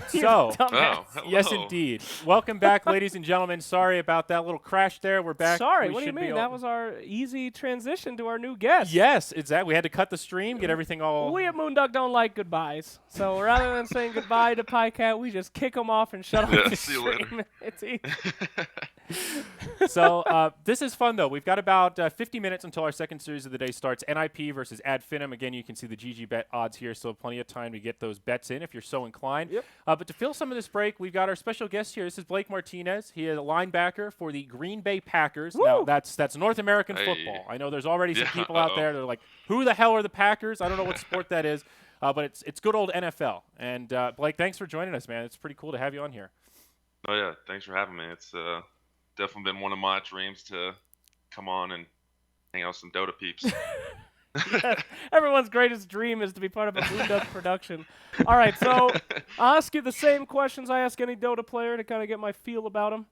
So, yes, hello. indeed. Welcome back, ladies and gentlemen. Sorry about that little crash there. We're back. Sorry, what do you mean? That was our easy transition to our new guest. Yes, exactly. We had to cut the stream, get everything all. We at Moonduck don't like goodbyes. So rather than saying goodbye to PyCat, we just kick him off and shut off the See you stream. later. It's easy. So this is fun, though. We've got about 50 minutes until our second series of the day starts. NIP versus Ad Finum. Again, you can see the GG bet odds here, so plenty of time to get those bets in if you're so inclined. Yep. But to fill some of this break, we've got our special guest here. This is Blake Martinez. He is a linebacker for the Green Bay Packers. Woo! Now, that's North American Hey. football. I know there's already some Yeah, people out there that are like, who the hell are the Packers? I don't know what sport that is. But it's good old NFL. And, Blake, thanks for joining us, man. It's pretty cool to have you on here. Oh yeah, thanks for having me. It's definitely been one of my dreams to come on and hang out with some Dota peeps. Everyone's greatest dream is to be part of a Moonduck production. All right, so I'll ask you the same questions I ask any Dota player to kind of get my feel about them.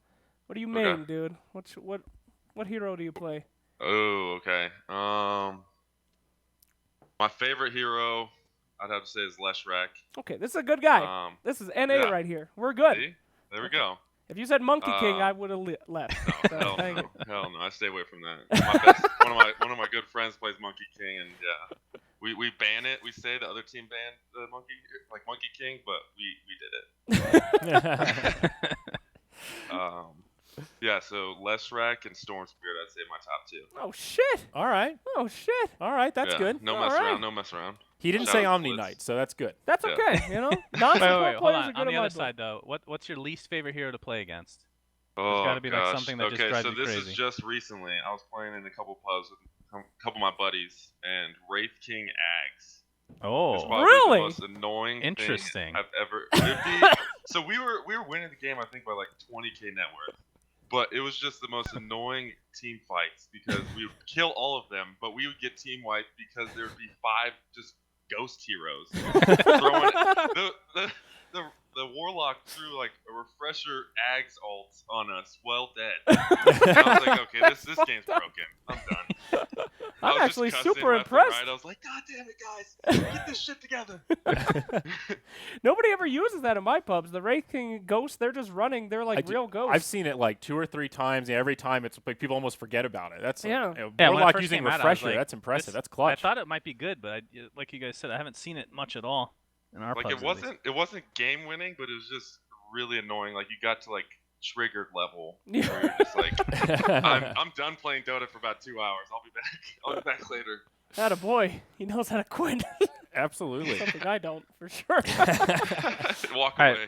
What do you main, Okay. dude? What hero do you play? Oh, okay. My favorite hero, I'd have to say, is Leshrac. Okay, this is a good guy. This is NA yeah. right here. We're good. See? There we go. If you said Monkey King, I would have left. So, Hell dang no, it. hell no. I stay away from that. One of my good friends plays Monkey King, and yeah, we ban it. We say the other team banned the Monkey King, but we did it. Yeah. So Leshrac and Storm Spirit, I'd say my top two. Oh shit! All right. Oh shit! All right. That's Yeah, good. No All mess right. around. No mess around. He didn't Shout say out Omni Blitz. Knight, so that's good. That's Yeah. okay. You know, Wait, non-support hold players on. are good On in the my other book. side, though, what's your least favorite hero to play against? Oh, gotta be, like, gosh. something that just okay, drives so you this crazy. is just recently. I was playing in a couple pubs with a couple of my buddies, and Wraith King Ags. It's Oh, probably Really? the most annoying Interesting. thing I've ever. It'd be, so we were winning the game, I think, by like 20k net worth. But it was just the most annoying team fights because we would kill all of them, but we would get team wiped because there would be 5 just ghost heroes throwing the warlock threw like a refresher Ags ult on us, well dead. And I was like, okay, this game's broken. I'm done. I I'm was just actually cussing super left and impressed. right. I was like, God damn it, guys, get this shit together. Nobody ever uses that in my pubs. The Wraith King ghosts, they're just running. They're like real ghosts. I've seen it like 2 or 3 times, and every time it's like people almost forget about it. That's Yeah. Yeah, when it Warlock first using came out, I was refresher. like, That's impressive. this- That's clutch. I thought it might be good, but like you guys said, I haven't seen it much at all in our Like pubs. it wasn't game winning, but it was just really annoying. Like you got to like triggered level where Yeah. you're just like, I'm done playing Dota for about 2 hours. I'll be back. I'll be back later. Atta boy, he knows how to quit. Absolutely. Something I don't, for sure. Walk All right.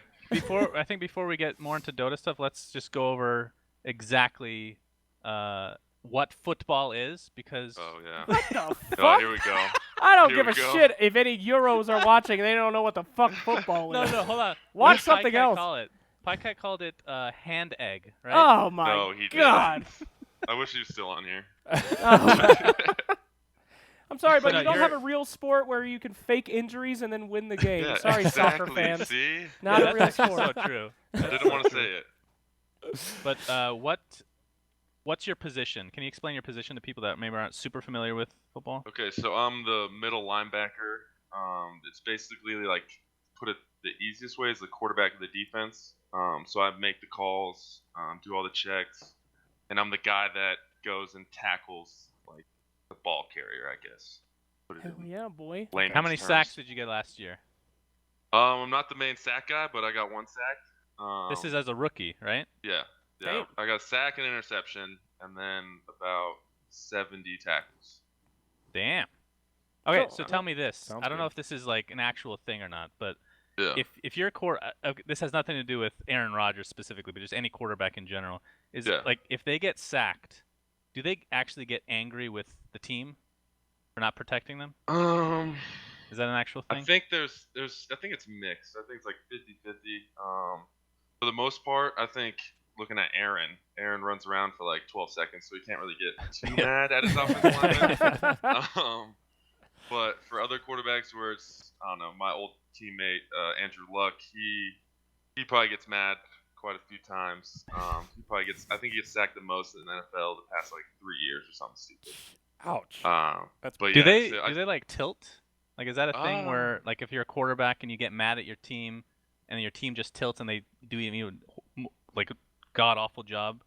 away. I think before we get more into Dota stuff, let's just go over exactly what football is, because Oh yeah. What the Oh, fuck? here we go. I don't Here give we a go. shit if any Euros are watching. They don't know what the fuck football no, is. hold on. Watch What did something Pycat else. Call it? Pycat called it hand egg, right? Oh my No, he didn't. god. I wish he was still on here. Oh. I'm sorry, but No, you don't you're- have a real sport where you can fake injuries and then win the game. Yeah, Sorry, exactly. soccer fans. See? Not a Yeah, real that's actually sport. so true. I didn't want to say it. But what's your position? Can you explain your position to people that maybe aren't super familiar with football? Okay, so I'm the middle linebacker. It's basically like, put it the easiest way is the quarterback of the defense. So I make the calls, do all the checks, and I'm the guy that goes and tackles like the ball carrier, I guess. Put it Hell in yeah, boy. layman's How many terms. sacks did you get last year? I'm not the main sack guy, but I got 1 sack. This is as a rookie, right? Yeah. Damn. I got a sack and interception, and then about 70 tackles. Damn. Okay, So, so I tell me this. sounds I don't know good. if this is like an actual thing or not, but Yeah. if your this has nothing to do with Aaron Rodgers specifically, but just any quarterback in general, is Yeah. like if they get sacked, do they actually get angry with the team for not protecting them? Is that an actual thing? I think I think it's mixed. I think it's like 50-50. For the most part, I think looking at Aaron runs around for like 12 seconds, so he can't really get too mad at his offensive lineman. But for other quarterbacks where it's, I don't know, my old teammate, Andrew Luck, he probably gets mad quite a few times. I think he gets sacked the most in the NFL the past like 3 years or something stupid. Ouch. But do yeah, they so do they like tilt? Like, is that a thing where like if you're a quarterback and you get mad at your team and your team just tilts and they do even like a god awful job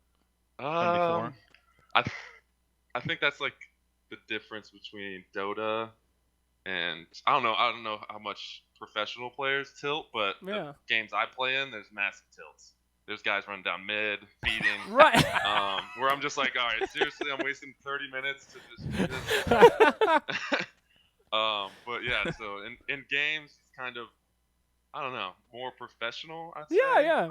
from before? I I think that's like the difference between Dota and I don't know how much professional players tilt, but the games I play in, there's massive tilts. There's guys running down mid, feeding, Right. where I'm just like, all right, seriously, I'm wasting 30 minutes to just do this. But yeah, so in games, it's kind of, I don't know, more professional, I'd say. Yeah.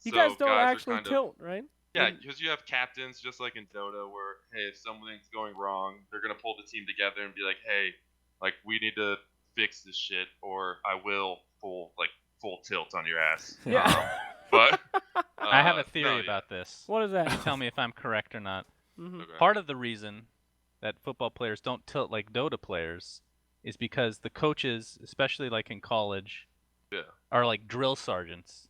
You guys don't actually tilt, right? Yeah, because you have captains, just like in Dota, where, hey, if something's going wrong, they're going to pull the team together and be like, hey, like, we need to fix this shit, or I will full tilt on your ass. Yeah. But I have a theory about this. What is that? You tell me if I'm correct or not. Mm-hmm. Okay. Part of the reason that football players don't tilt like Dota players is because the coaches, especially like in college, are like drill sergeants.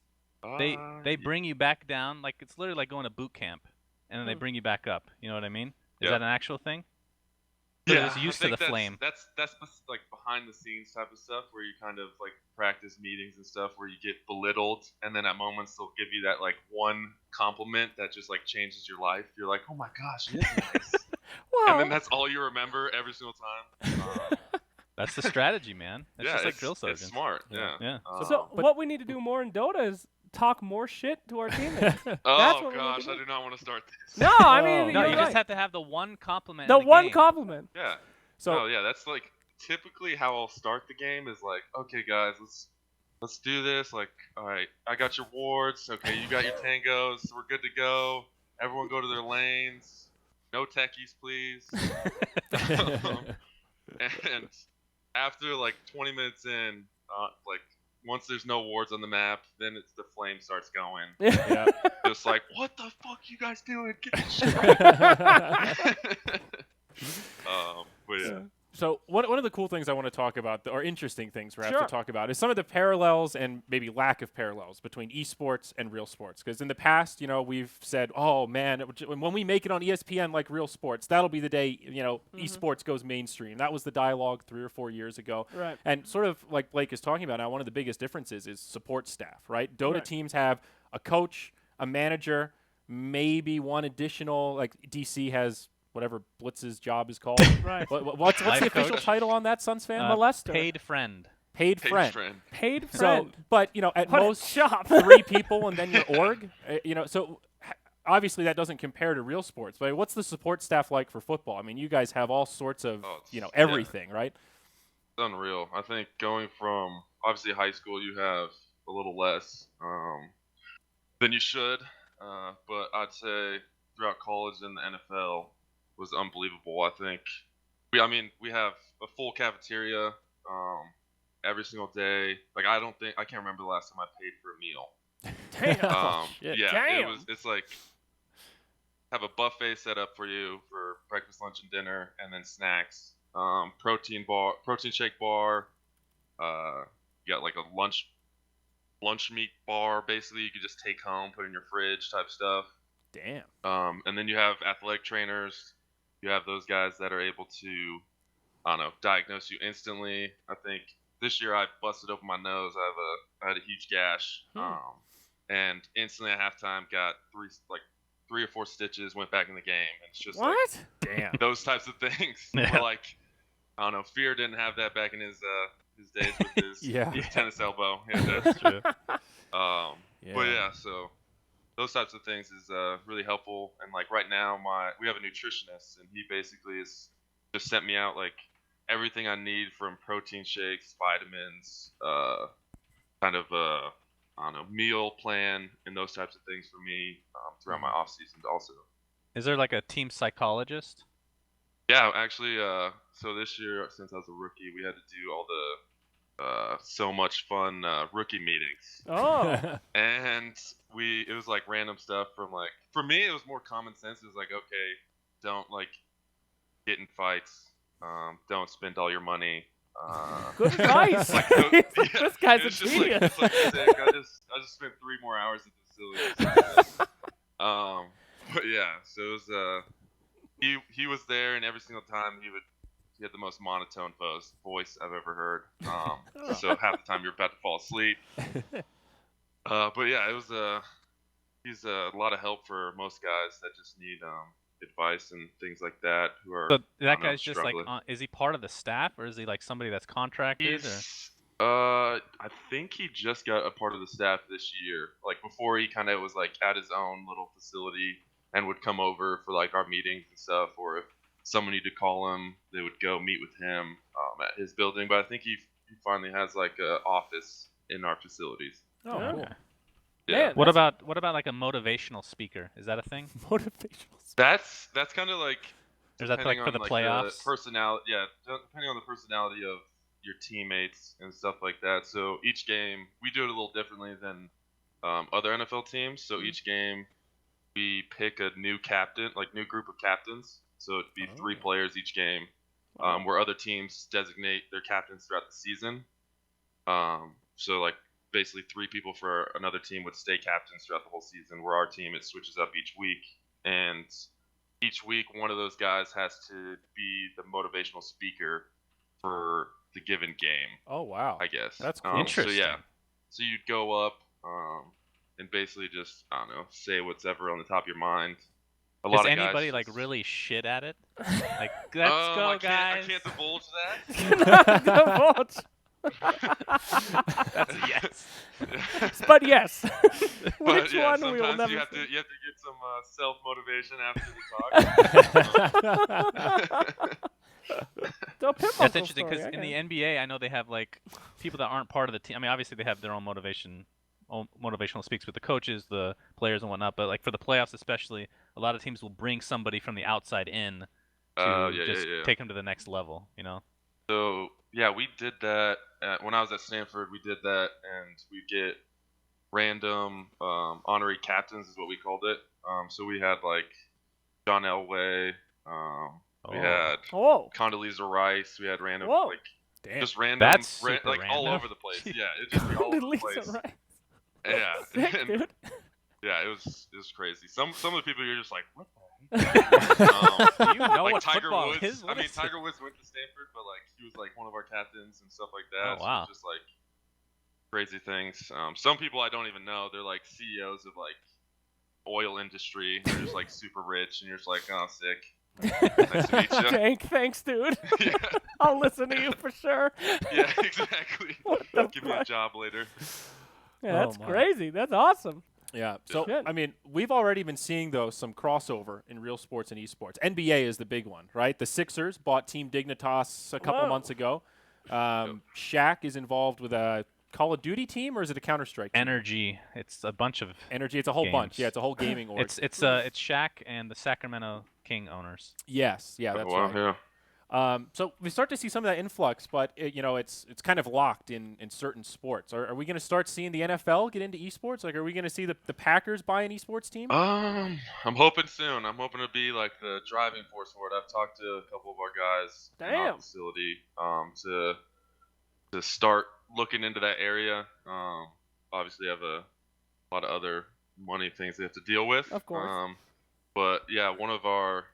They bring you back down, like it's literally like going to boot camp, and then they bring you back up. You know what I mean? Is that an actual thing? Yeah, just used to the flame. That's like behind the scenes type of stuff where you kind of like practice meetings and stuff where you get belittled, and then at moments they'll give you that like one compliment that just like changes your life. You're like, oh my gosh, it is nice. Wow. And then that's all you remember every single time. That's the strategy, man. It's just like drill sergeants. It's smart. Yeah. So what we need to do more in Dota is talk more shit to our teammates. Oh gosh, I do not want to start this. No, I mean, no, you're you right. just have to have the one compliment. The in the one game. compliment. Yeah. So yeah, that's like typically how I'll start the game is like, okay guys, let's do this. Like, all right, I got your wards. Okay, you got your tangos. We're good to go. Everyone go to their lanes. No techies, please. And after like 20 minutes in, like once there's no wards on the map, then it's the flame starts going. yeah. Just like, what the fuck you guys doing? Get this shit right. But yeah. So one of the cool things I want to talk about, or interesting things perhaps Sure. to talk about, is some of the parallels and maybe lack of parallels between esports and real sports. Because in the past, we've said, oh man, when we make it on ESPN like real sports, that'll be the day, esports goes mainstream. That was the dialogue 3 or 4 years ago. Right. And sort of like Blake is talking about now, one of the biggest differences is support staff, right? Dota teams have a coach, a manager, maybe one additional, like DC has whatever Blitz's job is called. Right. What's the official title on that, Suns fan? Molester. Paid friend. Paid friend. Paid So, friend. but at What a most shop. 3 people and then your org. So obviously that doesn't compare to real sports. But what's the support staff like for football? I mean, you guys have all sorts of everything, right? It's unreal. I think going from obviously high school, you have a little less than you should, but I'd say throughout college and the NFL was unbelievable. I think we have a full cafeteria every single day. Like I can't remember the last time I paid for a meal. Damn. Shit. Damn. It's like have a buffet set up for you for breakfast, lunch, and dinner, and then snacks. Protein shake bar. You got like a lunch meat bar. Basically, you could just take home, put in your fridge type stuff. Damn. And then you have athletic trainers. You have those guys that are able to, I don't know, diagnose you instantly. I think this year I busted open my nose. I had a huge gash, and instantly at halftime got 3 or 4 stitches. Went back in the game, and it's just What? Damn. those types of things. Or like, I don't know, Fear didn't have that back in his days with his tennis elbow. Yeah, That's true. But yeah, so those types of things is really helpful. And like right now, we have a nutritionist, and he basically has just sent me out like everything I need from protein shakes, vitamins, kind of I don't know, meal plan, and those types of things for me throughout my off season also. Is there like a team psychologist? Yeah, actually, so this year, since I was a rookie, we had to do all the so much fun rookie meetings. Oh. And it was like random stuff from like, for me, it was more common sense. It was like, okay, don't like get in fights. Don't spend all your money. Good advice. This guy's a it's just genius. it's like sick. I just spent 3 more hours at the facility. But yeah, so it was he was there, and every single time he had the most monotone voice I've ever heard. So half the time you're about to fall asleep. But yeah, it was he's a lot of help for most guys that just need advice and things like that who are So I that don't know, guy's just like, struggling. is he part of the staff or is he like somebody that's contracted or? He's I think he just got a part of the staff this year. Like before, he kind of was like at his own little facility and would come over for like our meetings and stuff. Or if someone needed to call him, they would go meet with him at his building. But I think he finally has like an office in our facilities. Oh, Yeah. cool. Yeah. Man, What about like a motivational speaker? Is that a thing? motivational? That's kind of like Or is that like depending for on the like playoffs? the personality. Yeah, depending on the personality of your teammates and stuff like that. So each game we do it a little differently than other NFL teams. So each game we pick a new captain, like new group of captains. So it'd be 3 players each game, where other teams designate their captains throughout the season. So like basically 3 people for another team would stay captains throughout the whole season. Where our team it switches up each week, and each week one of those guys has to be the motivational speaker for the given game. Oh, wow. I guess That's cool. Interesting. So yeah, so you'd go up and basically just I don't know say what's ever on the top of your mind. A lot Is of anybody guys like just, really shit at it? Like, let's go, I guys. can't divulge that. Divulge. That's a yes. But yes. But Which yeah, one we will sometimes never you have see. to get some self motivation after the talk. So Pip That's Uncle interesting story, because in the okay. NBA, I know they have like people that aren't part of the team. I mean, obviously they have their own motivational speaks with the coaches, the players, and whatnot. But like for the playoffs, especially, a lot of teams will bring somebody from the outside in to just take them to the next level. You know. So yeah, we did that when I was at Stanford. We did that, and we get random honorary captains, is what we called it. So we had like John Elway. We had Oh. Condoleezza Rice. We had random Whoa. like Damn. just random, That's super like all random. over the place. Yeah, it just be all over the Condoleezza place. Rice. Yeah, Sick, and, dude. yeah, it was crazy. Some of the people you're just like, what the Do you know like what Tiger football Woods. is? I What mean, is it? Tiger Woods went to Stanford, but like he was like one of our captains and stuff like that. Oh, wow. So it was just like crazy things. Some people I don't even know. They're like CEOs of like oil industry. They're just like super rich, and you're just like, oh, sick. Nice to meet you. Thanks, dude. Yeah, I'll listen to you for sure. yeah, exactly. What the Give me a fuck? job later. Yeah, Oh, that's my. crazy. That's awesome. Yeah. So, Shit. I mean, we've already been seeing, though, some crossover in real sports and esports. NBA is the big one, right? The Sixers bought Team Dignitas a couple Whoa. months ago. Shaq is involved with a Call of Duty team, or is it a Counter-Strike team? Energy. It's a bunch of. Energy. It's a whole bunch. games. Yeah, it's a whole gaming org. It's Shaq and the Sacramento King owners. Yes. Yeah, that's Wow, right. yeah. So we start to see some of that influx, but it's kind of locked in certain sports. Are we going to start seeing the NFL get into esports? Like, are we going to see the Packers buy an esports team? I'm hoping soon. I'm hoping to be like the driving force for it. I've talked to a couple of our guys in our Damn. facility to start looking into that area. Obviously, I have a lot of other money things they have to deal with. Of course. But yeah, one of our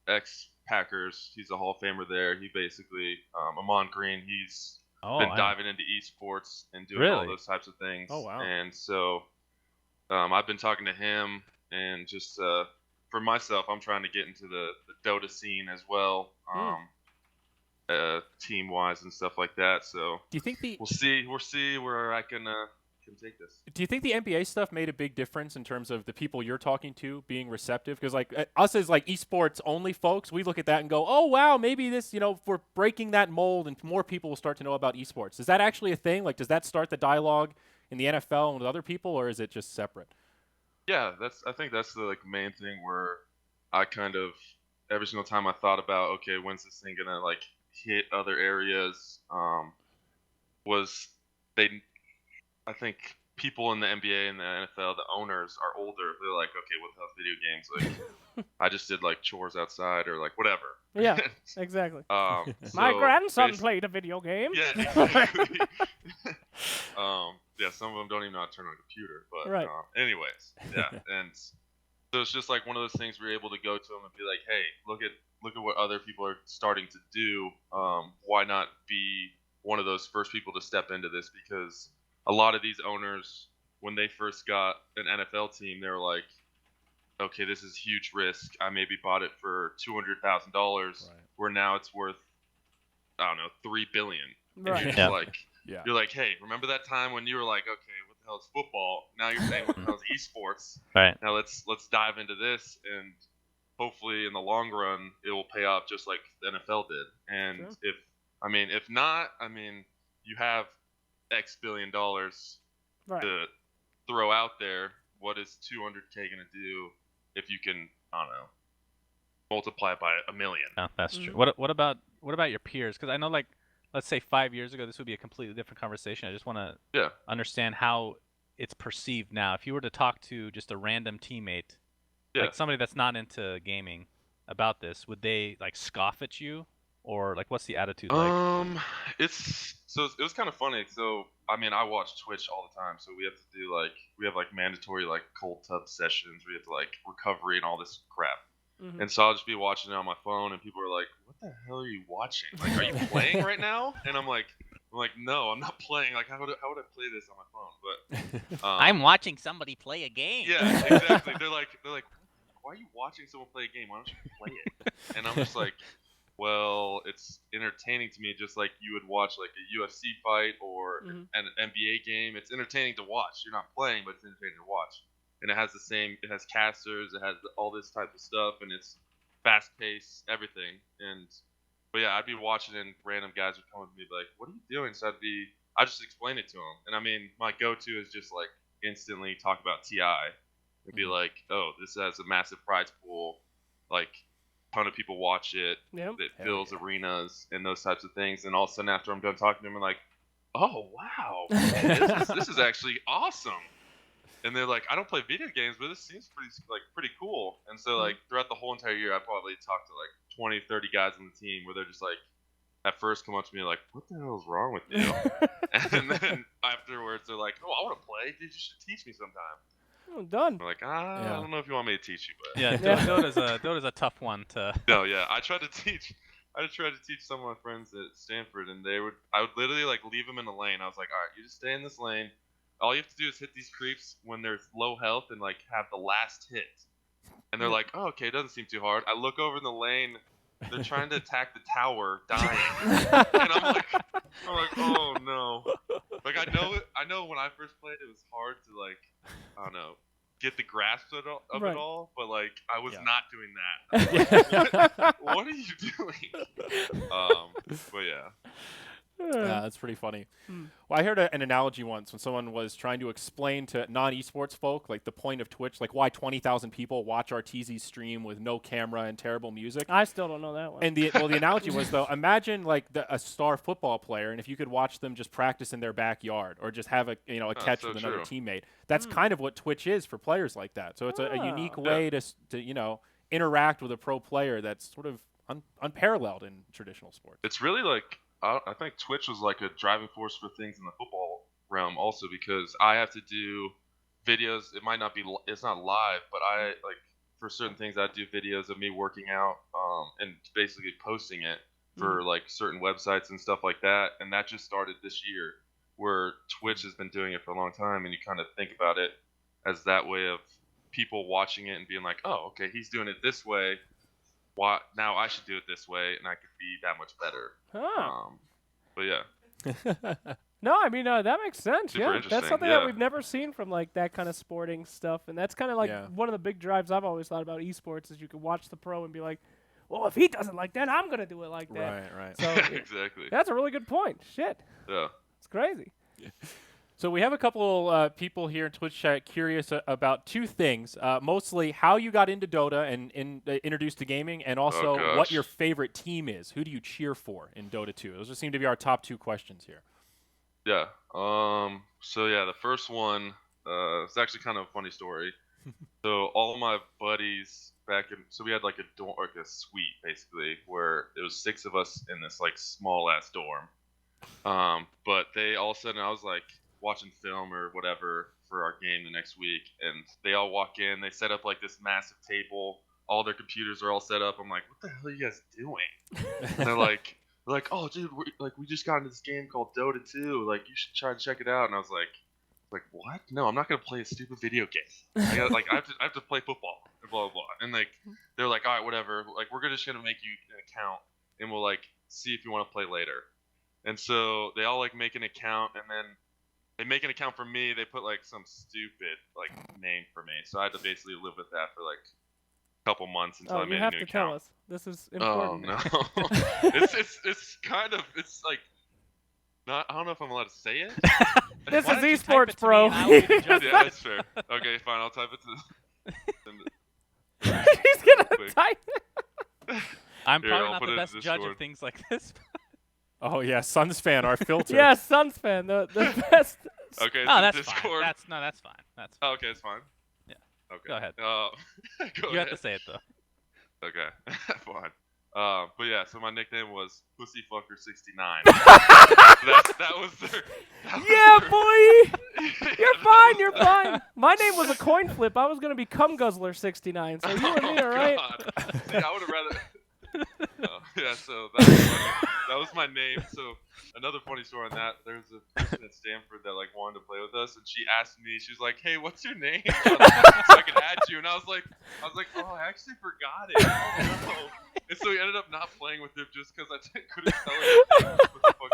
ex-Packers, he's a Hall of Famer there. He basically, Amon Green, he's been diving into esports and doing all Really? those types of things. Oh, wow. And so I've been talking to him, and just for myself, I'm trying to get into the Dota scene as well, team-wise and stuff like that. So Do you think we'll see where I can take this. Do you think the NBA stuff made a big difference in terms of the people you're talking to being receptive? Because like us as like esports only folks, we look at that and go, oh wow, maybe this, if we're breaking that mold and more people will start to know about esports. Is that actually a thing? Like, does that start the dialogue in the NFL and with other people, or is it just separate? Yeah, I think that's the like main thing where I kind of every single time I thought about, okay, when's this thing gonna like hit other areas, was I think people in the NBA and the NFL, the owners are older. They're like, okay, what the hell's video games? Like, I just did like chores outside or like whatever. Yeah, exactly. My So grandson basi- played a video game. Yeah, exactly. Yeah, some of them don't even know how to turn on a computer. But Right. anyways, yeah, and so it's just like one of those things we're able to go to them and be like, hey, look at what other people are starting to do. Why not be one of those first people to step into this? Because a lot of these owners, when they first got an NFL team, they were like, okay, this is huge risk. I maybe bought it for $200,000, where now it's worth, I don't know, $3 billion. Right. And you're just like, you're like, hey, remember that time when you were like, okay, what the hell is football? Now you're saying, what the hell is esports? Right. Now let's dive into this, and hopefully in the long run it will pay off just like the NFL did. And if not, you have X billion dollars to throw out there. What is 200K gonna do if you can, I don't know, multiply it by 1 million? No, that's true. What about your peers? Because I know, like, let's say 5 years ago, this would be a completely different conversation. I just want to understand how it's perceived now. If you were to talk to just a random teammate, like somebody that's not into gaming, about this, would they like scoff at you, or like what's the attitude like? It was kind of funny. So I watch Twitch all the time. So we have to do mandatory like cold tub sessions. We have to like recovery and all this crap. And so I'll just be watching it on my phone, and people are like, "What the hell are you watching? Like, are you playing right now?" And I'm like, "No, I'm not playing. Like, how would I play this on my phone?" But I'm watching somebody play a game. Yeah, exactly. They're like, "Why are you watching someone play a game? Why don't you play it?" And I'm just like, well, it's entertaining to me, just like you would watch like a UFC fight or an NBA game. It's entertaining to watch. You're not playing, but it's entertaining to watch. And it has casters, it has all this type of stuff, and it's fast paced, everything. But yeah, I'd be watching, and random guys would come up to me and be like, "What are you doing?" So I just explain it to them. And my go-to is just like instantly talk about TI and be like, "Oh, this has a massive prize pool, like ton of people watch it, it fills arenas and those types of things." And all of a sudden, after I'm done talking to them, I'm like, "Oh wow, this is actually awesome." And they're like, "I don't play video games, but this seems pretty cool." And so like throughout the whole entire year, I probably talked to like 20, 30 guys on the team where they're just like, at first come up to me like, "What the hell is wrong with you?" And then afterwards they're like, "Oh, I want to play. Dude, you should teach me sometime." Oh, done. I'm like, I don't know if you want me to teach you, but Dota's a tough one to. No, yeah, I tried to teach some of my friends at Stanford, and I would literally like leave them in the lane. I was like, "All right, you just stay in this lane. All you have to do is hit these creeps when there's low health and like have the last hit." And they're like, "Oh, okay, it doesn't seem too hard." I look over in the lane, they're trying to attack the tower, dying, and I'm like, "Oh no!" Like I know when I first played, it was hard to like, I don't know, get the grasp of it all, but like I was not doing that. What are you doing? But yeah. Yeah, that's pretty funny. Well, I heard an analogy once when someone was trying to explain to non-esports folk like the point of Twitch, like why 20,000 people watch Arteezy's stream with no camera and terrible music. I still don't know that one. And the analogy was though, imagine like a star football player, and if you could watch them just practice in their backyard or just have a catch with another teammate. That's kind of what Twitch is for players like that. So it's a unique way to interact with a pro player that's sort of unparalleled in traditional sports. It's really like, I think Twitch was like a driving force for things in the football realm also, because I have to do videos. It's not live, but I like for certain things I do videos of me working out and basically posting it for like certain websites and stuff like that. And that just started this year, where Twitch has been doing it for a long time, and you kind of think about it as that way of people watching it and being like, "Oh, okay, he's doing it this way. Now I should do it this way, and I could be that much better." But yeah. No, that makes sense. Super interesting, that's something that we've never seen from like that kind of sporting stuff, and that's kind of like one of the big drives I've always thought about esports is you can watch the pro and be like, "Well, if he doesn't like that, I'm gonna do it like that." Right. So exactly. That's a really good point. Shit. Yeah. It's crazy. So we have a couple people here in Twitch chat curious about two things, mostly how you got into Dota and introduced to gaming, and also what your favorite team is. Who do you cheer for in Dota 2? Those just seem to be our top two questions here. Yeah. So yeah, the first one, it's actually kind of a funny story. So all of my buddies so we had like a dorm, like a suite basically, where it was 6 of us in this like small ass dorm. But they all of a sudden, I was like watching film or whatever for our game the next week, and they all walk in, they set up like this massive table, all their computers are all set up. I'm like, "What the hell are you guys doing?" And they're like, They're like, oh, dude, we just got into this game called Dota 2. Like, you should try to check it out. And I was like, what? No, I'm not gonna play a stupid video game. I have to play football. And blah blah blah. And like, they're like, all right, whatever. Like, we're just gonna make you an account, and we'll like see if you want to play later. And so they all like make an account, and then they make an account for me. They put like some stupid like name for me. So I had to basically live with that for like a couple months until I made a new account. You have to tell us. This is important. Oh no. it's kind of like. Not, I don't know if I'm allowed to say it. This Why is don't you type esports, it to bro. me and I will be judging Yeah, that's fair. Okay, fine. I'll type it to. He's gonna type. I'm Here, probably I'll not put the it in best judge of Discord. things like this. Oh yeah, Suns fan, our filter. Yeah, Suns fan, the best. Okay, it's Oh, in that's Discord. fine. That's fine. That's fine. Oh, okay, it's fine. Yeah. Okay. Go ahead. Go You have ahead. to say it though. Okay, fine. But yeah, so my nickname was Pussyfucker69. that was their. Yeah, boy. You're fine. You're fine. My name was a coin flip. I was gonna be Cum Guzzler 69. So you and me are right. See, I would have rather. Yeah, so that was my name. So another funny story on that. There was a person at Stanford that like wanted to play with us, and she asked me. She was like, "Hey, what's your name?" So I could add you. And I was like, "Oh, I actually forgot it." Oh, no. And so he ended up not playing with him just because I couldn't tell him what the fuck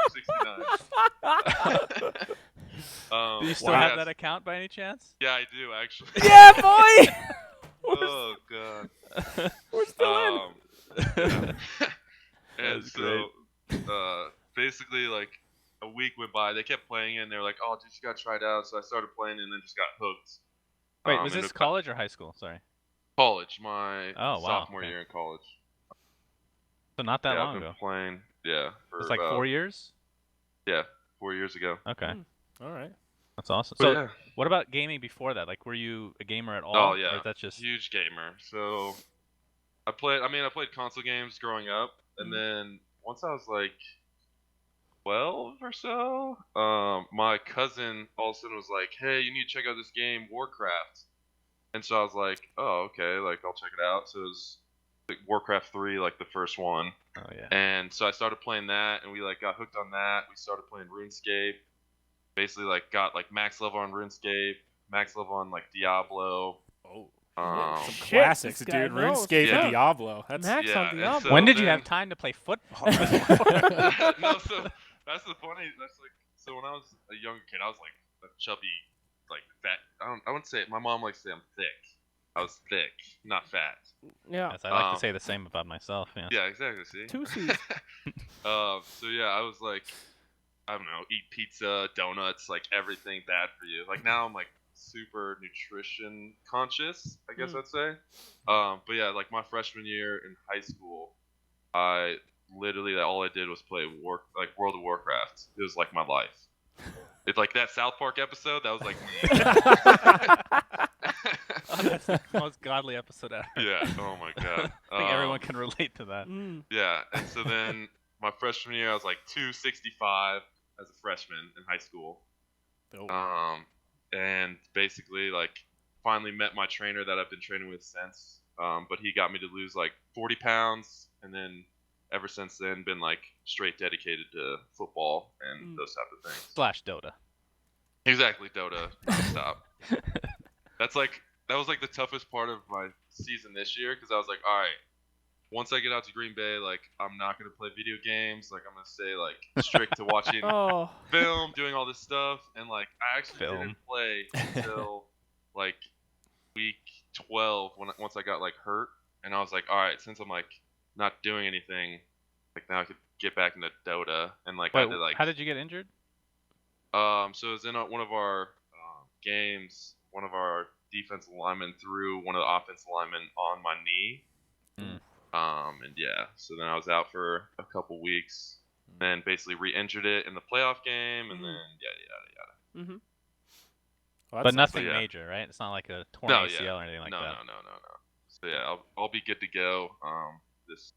69. Do you still have that account by any chance? Yeah, I do actually. Yeah, boy. Oh god. We're still in. Yeah. And That's so, basically, like a week went by. They kept playing it, and they were like, "Oh, dude, you gotta try it out." So I started playing, and then just got hooked. Wait, was and this college or high school? Sorry. College, my Oh, wow, sophomore okay. year in college. So not that Yeah, long I've been ago. playing. Yeah, for It's like about, 4 years. Yeah, 4 years ago. Okay, All right. that's awesome. But So, yeah, what about gaming before that? Like, were you a gamer at all? Oh Or yeah, is that just huge gamer. So I played console games growing up, and then once I was like 12 or so, my cousin all of a sudden was like, "Hey, you need to check out this game, Warcraft." And so I was like, "Oh, okay, like I'll check it out." So it was like Warcraft 3, like the first one. Oh yeah. And so I started playing that, and we like got hooked on that. We started playing RuneScape. Basically, like got like max level on RuneScape, max level on like Diablo. Oh. Some Shit, classics, this guy dude. knows. RuneScape Yeah. and Diablo. That's Max yeah, on and Diablo. so When did you then- have time to play football? No, so that's the funny. That's like so when I was a younger kid, I was like a chubby, like fat. I wouldn't say it. My mom likes to say I'm thick. I was thick, not fat. Yeah. Yes, I like to say the same about myself. Yeah. Yeah, exactly. See. 2 C's. So yeah, I was like, I don't know, eat pizza, donuts, like everything bad for you. Like now I'm like super nutrition conscious, I guess I'd say. But yeah, like my freshman year in high school, I literally all I did was play World of Warcraft. It was like my life. It's like that South Park episode. That was like Oh, that's the most godly episode ever. yeah. Oh my god. I think everyone can relate to that. Yeah, and so then my freshman year, I was like 265 as a freshman in high school. Oh. And basically like finally met my trainer that I've been training with since. But he got me to lose like 40 pounds, and then ever since then been like straight dedicated to football and those type of things. / Dota. Exactly, Dota nonstop. That was like the toughest part of my season this year, because I was like, all right, once I get out to Green Bay, like I'm not gonna play video games. Like I'm gonna stay like strict to watching Oh. film, doing all this stuff, and like I actually Film. didn't play until like week 12 once I got like hurt, and I was like, all right, since I'm like not doing anything, like now I could get back into Dota, and like I Wait, did like how did you get injured? so it was in one of our games, one of our defensive linemen threw one of the offensive linemen on my knee. And yeah, so then I was out for a couple weeks, and basically re-injured it in the playoff game, and then yada yada yada. Well, But that's nothing yeah. major, right? It's not like a torn No, ACL yeah. or anything like No. that. So yeah, I'll be good to go this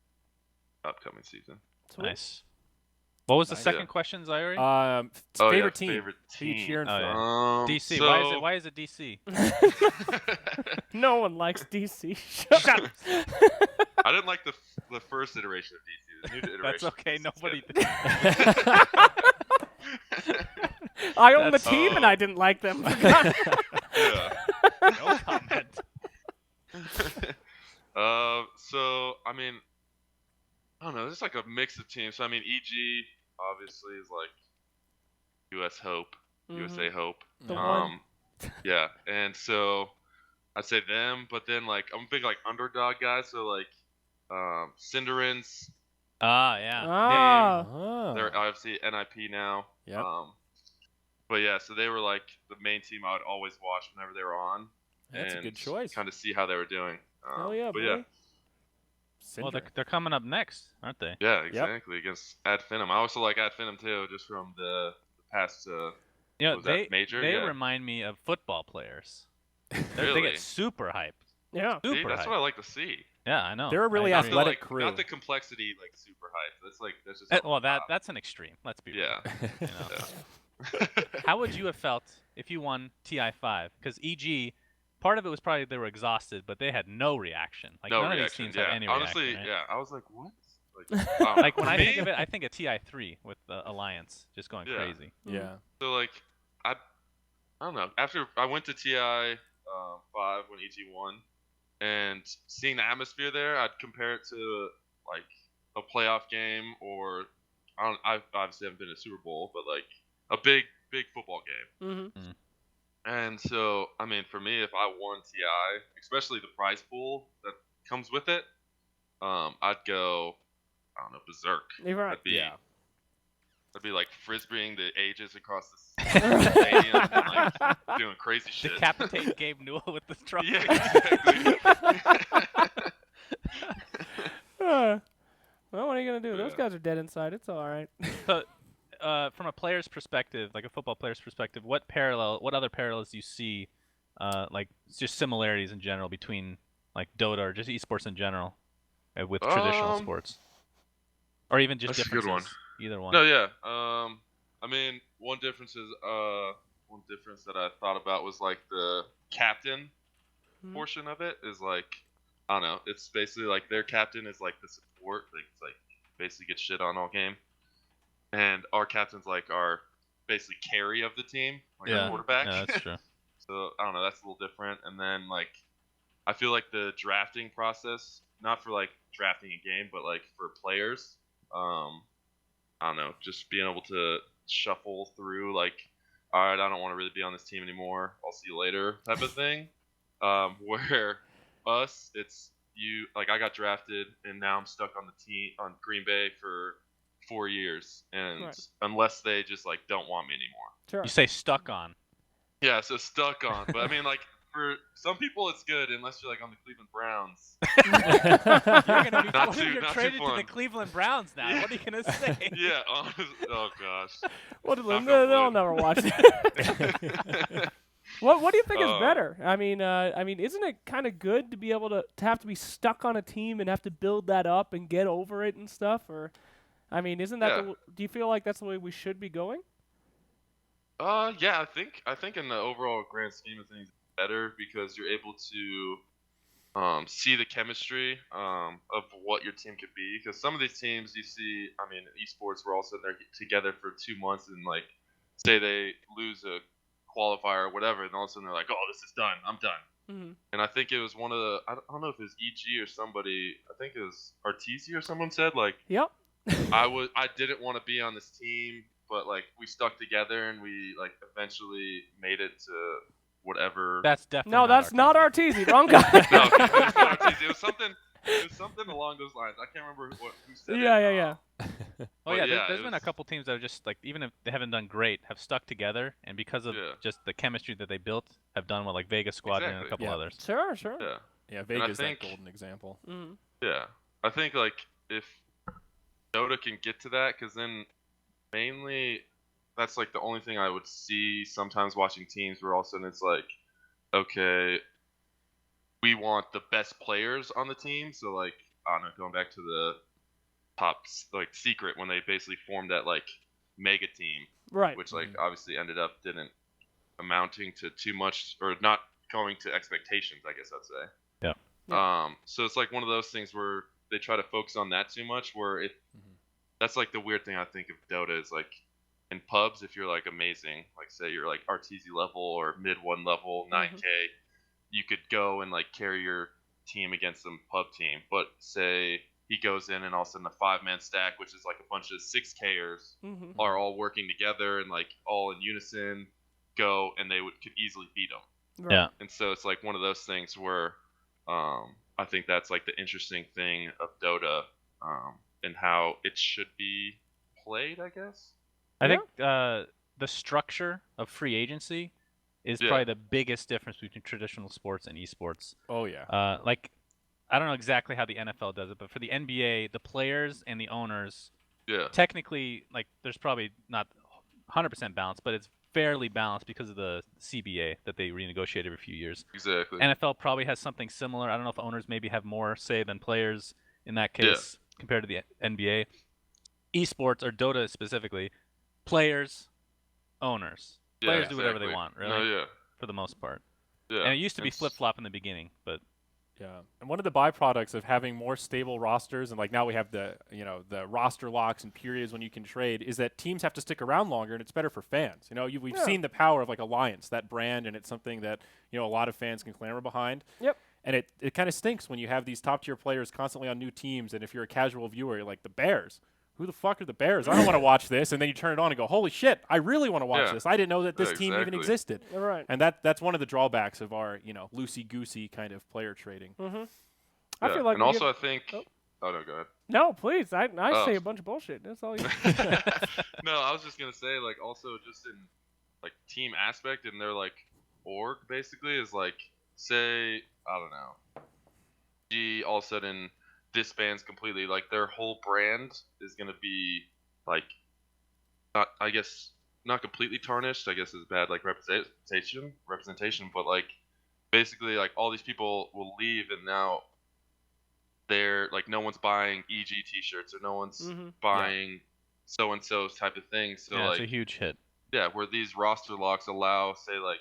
upcoming season. Sweet. Nice. What was the Nice. second Yeah. question, Zaire? Favorite team. Favorite Who you team. cheering for? Oh, yeah. DC. So, Why is it DC? No one likes DC. Shut up. I didn't like the first iteration of DC. The new iteration. That's okay. Nobody. I own the That's- team and I didn't like them. Yeah. No comment. So I mean, I don't know. It's like a mix of teams. So I mean, EG obviously is like U.S. Hope, USA Hope. The one. Yeah, and so I'd say them, but then like I'm a big like underdog guy. So like, Cinderins. Yeah. Ah. They're obviously NIP now. Yep. But yeah, so they were like the main team I would always watch whenever they were on. That's a good choice. Kind of see how they were doing. Oh yeah, but boy. yeah, Well, Cinder. they're coming up next, aren't they? yeah, exactly against Ad Finum. I also like Ad Finum too, just from the past. You know, was that Major? they Yeah. remind me of football players. They Really? get super hyped. Yeah. See, Super that's hyped. what I like to see. Yeah, I know. They're a really I Not agree. the, athletic like, crew. not the complexity like super hype. That's just. Well, over the top. that's an extreme. Let's be real. Yeah. You know? Yeah. How would you have felt if you won TI5? Because EG, part of it was probably they were exhausted, but they had no reaction. Like no none reaction. of these teams Yeah. had any Honestly, reaction. Right? yeah. I was like, what? Like, I don't know. Like when For I me, think of it, I think of TI3 with the Alliance just going Yeah. crazy. Yeah. So like, I don't know. After I went to TI 5 when EG won, and seeing the atmosphere there, I'd compare it to like a playoff game, or I obviously haven't been to a Super Bowl, but like a big football game. Mm-hmm. And so, I mean, for me, if I won TI, especially the prize pool that comes with it, I'd go, I don't know, berserk. You're right. I'd be like frisbeeing the ages across the stadium and like doing crazy shit. Decapitate Gabe Newell with the trophy. Yeah, exactly. Well, what are you gonna do? Those Yeah. guys are dead inside. It's all right. So, from a player's perspective, like a football player's perspective, what other parallels do you see, like just similarities in general between like Dota or just esports in general, with traditional sports, or even just That's a good differences? one. Either one. No, yeah. I mean, one difference that I thought about was like the captain portion of it is like, I don't know. It's basically like their captain is like the support, like it's like basically gets shit on all game, and our captain's like our basically carry of the team, like our quarterback. Yeah, that's true. So I don't know. That's a little different. And then like, I feel like the drafting process, not for like drafting a game, but like for players, I don't know, just being able to shuffle through like, all right, I don't want to really be on this team anymore. I'll see you later type of thing. Where us, it's you, like I got drafted and now I'm stuck on the team on Green Bay for 4 years. And unless they just like don't want me anymore. Sure. You say stuck on. Yeah, so stuck on. But I mean like, for some people it's good unless you're like on the Cleveland Browns. You're gonna be Not too- you're not too traded to the fun. Cleveland Browns now. Yeah. What are you gonna say? Yeah, honestly, oh gosh. Well, Knock they'll on wood. never watch it. What do you think is better? I mean, isn't it kind of good to be able to have to be stuck on a team and have to build that up and get over it and stuff? Or, I mean, isn't that? Yeah. Do you feel like that's the way we should be going? Yeah, I think in the overall grand scheme of things, it's better because you're able to see the chemistry of what your team could be. Because some of these teams you see, I mean, esports, we're all sitting there together for 2 months, and like, say they lose a qualifier or whatever, and all of a sudden they're like, "Oh, this is done. I'm done." Mm-hmm. And I think it was one of the, I don't know if it was EG or somebody, I think it was Arteezy or someone said like, Yep. I didn't want to be on this team, but like we stuck together and we like eventually made it to whatever. That's definitely No, that's not Arteezy. Wrong guy. No, okay, it was not Arteezy. It was something along those lines. I can't remember who said it. Yeah. Oh yeah, yeah, there's it been a was- couple teams that are just like, even if they haven't done great, have stuck together, and because of Yeah. just the chemistry that they built, have done well, like Vegas Squadron and a Exactly. couple Yeah. others. Sure. Yeah, Yeah, Vegas think- that golden example. Mm-hmm. yeah. I think like if Dota can get to that, because then mainly that's like the only thing I would see sometimes watching teams where all of a sudden it's like, okay, we want the best players on the team. So like, I don't know, going back to the top like secret when they basically formed that like mega team, Right. which like obviously ended up didn't amounting to too much or not going to expectations, I guess I'd say. Yeah. So it's like one of those things where they try to focus on that too much. Where that's like the weird thing I think of Dota is like in pubs, if you're like amazing, like say you're like RTZ level or mid 1 level 9K, you could go and like carry your team against some pub team. But say he goes in and all of a sudden a 5-man stack, which is like a bunch of 6Kers are all working together and like all in unison go, and they could easily beat him. Right. Yeah. And so it's like one of those things where I think that's like the interesting thing of Dota and how it should be played, I guess. I think the structure of free agency is probably the biggest difference between traditional sports and esports. Oh yeah. Like, I don't know exactly how the NFL does it, but for the NBA, the players and the owners, technically, like, there's probably not 100% balanced, but it's fairly balanced because of the CBA that they renegotiate every few years. Exactly. NFL probably has something similar. I don't know if owners maybe have more say than players in that case compared to the NBA. Esports, or Dota specifically, players, owners. Players do whatever they want, really, for the most part. Yeah. And it used to be flip-flop in the beginning, but... Yeah, and one of the byproducts of having more stable rosters, and like now we have the the roster locks and periods when you can trade, is that teams have to stick around longer, and it's better for fans. We've seen the power of like Alliance, that brand, and it's something that a lot of fans can clamor behind. Yep. And it kind of stinks when you have these top tier players constantly on new teams, and if you're a casual viewer, you're like, the Bears. Who the fuck are the Bears? I don't want to watch this. And then you turn it on and go, holy shit, I really want to watch this. I didn't know that this team even existed. Right. And that's one of the drawbacks of our, loosey-goosey kind of player trading. I feel like and also I think no, go ahead. No, please. I say a bunch of bullshit. That's all you No, I was just gonna say, like, also just in like team aspect and their like org basically is like, say, I don't know, G all of a sudden disbands completely, like their whole brand is gonna be like not completely tarnished, I guess is bad, like representation, but like basically like all these people will leave and now they're like no one's buying EG t-shirts or no one's buying so and so type of thing. So yeah, like it's a huge hit. Yeah, where these roster locks allow, say, like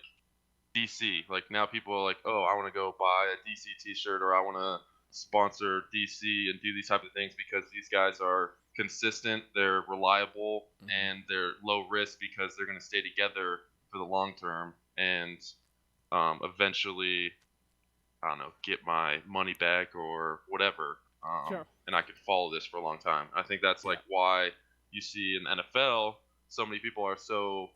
DC, like now people are like, oh, I want to go buy a DC t-shirt or I want to sponsor DC and do these type of things because these guys are consistent, they're reliable, and they're low risk because they're going to stay together for the long term and eventually, I don't know, get my money back or whatever. And I could follow this for a long time. I think that's like why you see in the NFL so many people are so,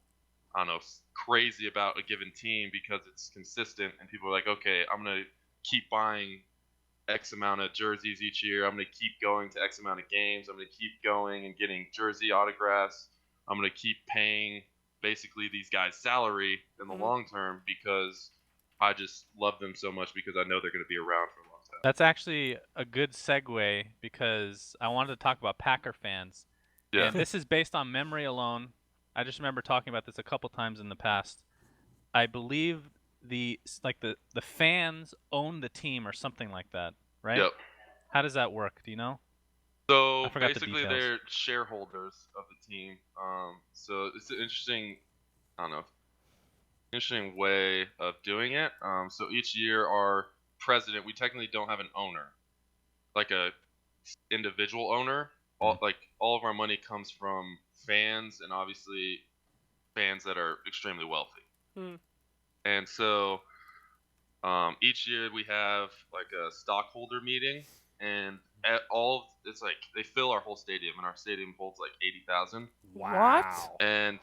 I don't know, crazy about a given team because it's consistent and people are like, okay, I'm going to keep buying X amount of jerseys each year. I'm going to keep going to X amount of games. I'm going to keep going and getting jersey autographs. I'm going to keep paying basically these guys' salary in the long term because I just love them so much because I know they're going to be around for a long time. That's actually a good segue because I wanted to talk about Packer fans. Yeah. And this is based on memory alone. I just remember talking about this a couple times in the past. I believe the fans own the team or something like that, right? Yep. How does that work? Do you know? So basically, they're shareholders of the team. So it's an interesting, I don't know, interesting way of doing it. So each year, our president, we technically don't have an owner, like a individual owner. All of our money comes from fans, and obviously fans that are extremely wealthy. And so each year we have like a stockholder meeting, and it's like they fill our whole stadium, and our stadium holds like 80,000. What? And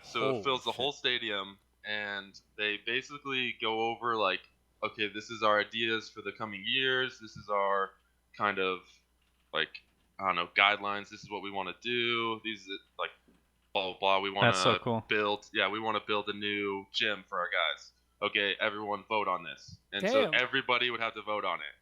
so it fills the whole stadium, and they basically go over like, okay, this is our ideas for the coming years. This is our kind of like, I don't know, guidelines. This is what we want to do. These like blah blah blah. We want to build. Yeah, we want to build a new gym for our guys. Okay, everyone vote on this, and so everybody would have to vote on it.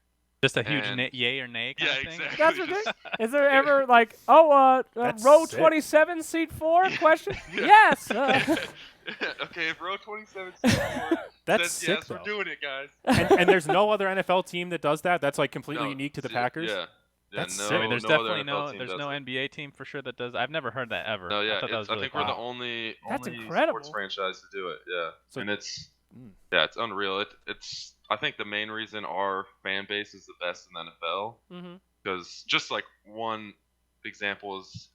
Just a huge yay or nay kind of thing? Exactly. That's ridiculous. Is there ever like, row 27, seat 4? Question? Yes. Okay, if row 27 seat 4 that's says sick, yes, we're doing it, guys. And there's no other NFL team that does that? That's like completely unique to the Packers? Yeah. That's no, sick. I mean, there's no definitely there's no NBA team for sure that does. I've never heard that ever. No, yeah, I think we're the only That's sports incredible. franchise to do it. Yeah, So, and it's unreal. It's I think the main reason our fan base is the best in the NFL. Mm-hmm. Because just like one example is,